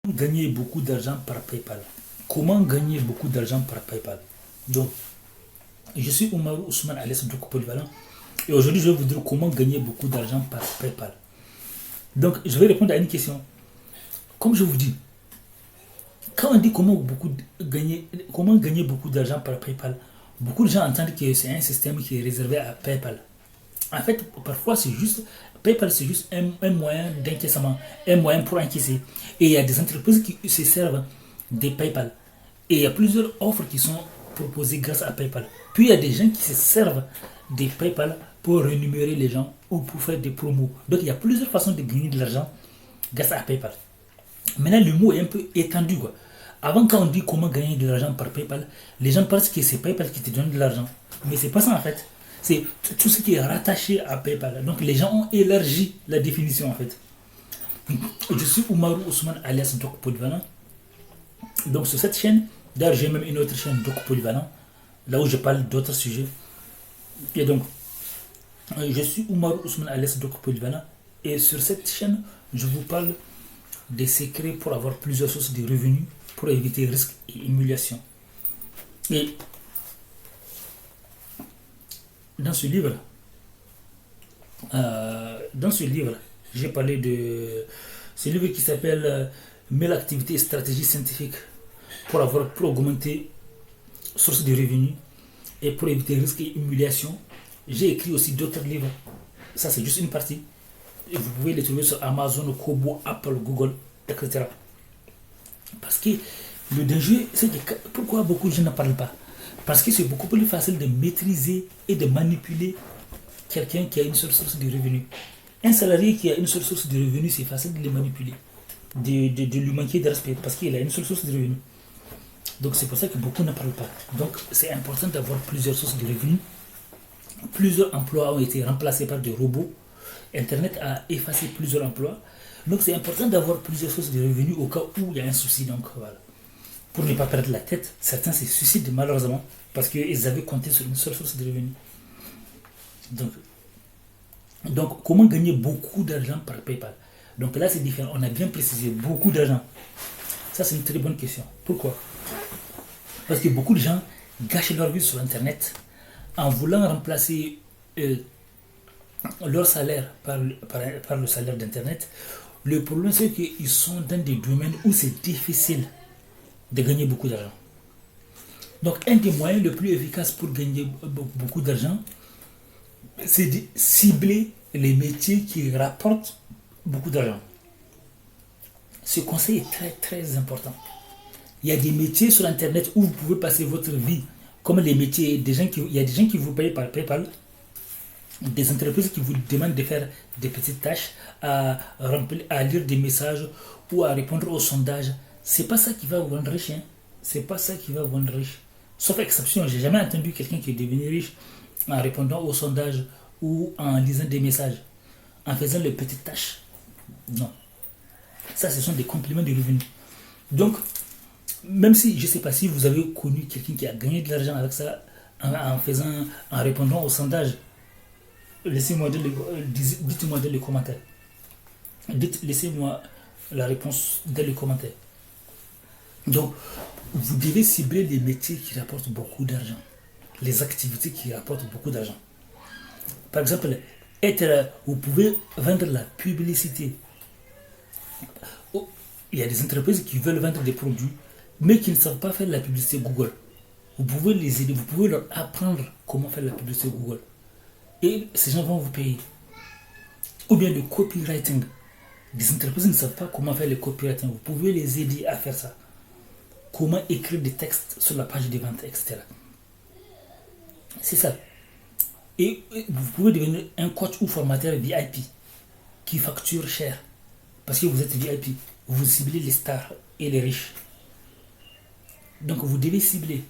Gagner beaucoup d'argent par PayPal. Comment gagner beaucoup d'argent par PayPal? Donc, je suis Oumarou Ousmane alias Doko Polyvalent et aujourd'hui je vais vous dire comment gagner beaucoup d'argent par PayPal. Donc, je vais répondre à une question. Comme je vous dis, quand on dit comment gagner beaucoup d'argent par PayPal, beaucoup de gens entendent que c'est un système qui est réservé à PayPal. En fait, parfois, c'est juste PayPal, c'est juste un moyen d'encaissement, un moyen pour encaisser. Et il y a des entreprises qui se servent de PayPal. Et il y a plusieurs offres qui sont proposées grâce à PayPal. Puis il y a des gens qui se servent de PayPal pour rémunérer les gens ou pour faire des promos. Donc il y a plusieurs façons de gagner de l'argent grâce à PayPal. Maintenant, le mot est un peu étendu, quoi. Avant, quand on dit comment gagner de l'argent par PayPal, les gens pensent que c'est PayPal qui te donne de l'argent. Mais c'est pas ça en fait. C'est tout ce qui est rattaché à PayPal. Donc les gens ont élargi la définition en fait. Je suis Oumarou Ousmane alias Doko Polyvalent. Donc sur cette chaîne, d'ailleurs j'ai même une autre chaîne Doko Polyvalent, là où je parle d'autres sujets. Et donc, je suis Oumarou Ousmane alias Doko Polyvalent. Et sur cette chaîne, je vous parle des secrets pour avoir plusieurs sources de revenus, pour éviter risques et humiliation. Et dans ce livre, j'ai parlé de ce livre qui s'appelle 1000 activités et stratégies scientifiques pour augmenter sources de revenus et pour éviter risques et humiliation. J'ai écrit aussi d'autres livres. Ça, c'est juste une partie. Et vous pouvez les trouver sur Amazon, Kobo, Apple, Google, etc. Parce que le danger, c'est que pourquoi beaucoup de gens n'en parlent pas? Parce que c'est beaucoup plus facile de maîtriser et de manipuler quelqu'un qui a une seule source de revenus. Un salarié qui a une seule source de revenus, c'est facile de le manipuler, de lui manquer de respect, parce qu'il a une seule source de revenus. Donc c'est pour ça que beaucoup n'en parlent pas. Donc c'est important d'avoir plusieurs sources de revenus. Plusieurs emplois ont été remplacés par des robots. Internet a effacé plusieurs emplois. Donc c'est important d'avoir plusieurs sources de revenus au cas où il y a un souci. Donc voilà. Pour ne pas perdre la tête, certains se suicident malheureusement parce qu'ils avaient compté sur une seule source de revenus. Donc comment gagner beaucoup d'argent par PayPal? Donc là c'est différent, on a bien précisé beaucoup d'argent. Ça c'est une très bonne question. Pourquoi? Parce que beaucoup de gens gâchent leur vie sur Internet en voulant remplacer leur salaire par le salaire d'Internet. Le problème c'est qu'ils sont dans des domaines où c'est difficile de gagner beaucoup d'argent. Donc un des moyens les plus efficaces pour gagner beaucoup d'argent, c'est de cibler les métiers qui rapportent beaucoup d'argent. Ce conseil est très très important. Il y a des métiers sur Internet où vous pouvez passer votre vie, comme les métiers il y a des gens qui vous payent par PayPal, des entreprises qui vous demandent de faire des petites tâches, à lire des messages ou à répondre aux sondages. C'est pas ça qui va vous rendre riche. C'est pas ça qui va vous rendre riche. Sauf exception, j'ai jamais entendu quelqu'un qui est devenu riche en répondant aux sondages ou en lisant des messages, en faisant les petites tâches. Non. Ça, ce sont des compléments de revenus. Donc, même si, je ne sais pas si vous avez connu quelqu'un qui a gagné de l'argent avec ça, en répondant aux sondages, dites-moi dans les commentaires. Laissez-moi la réponse dans les commentaires. Donc, vous devez cibler les métiers qui rapportent beaucoup d'argent, les activités qui rapportent beaucoup d'argent. Par exemple, vous pouvez vendre la publicité. Il y a des entreprises qui veulent vendre des produits, mais qui ne savent pas faire la publicité Google. Vous pouvez les aider, vous pouvez leur apprendre comment faire la publicité Google. Et ces gens vont vous payer. Ou bien le copywriting. Des entreprises ne savent pas comment faire le copywriting. Vous pouvez les aider à faire ça. Comment écrire des textes sur la page de vente, etc. C'est ça. Et vous pouvez devenir un coach ou formateur VIP qui facture cher. Parce que vous êtes VIP. Vous ciblez les stars et les riches. Donc vous devez cibler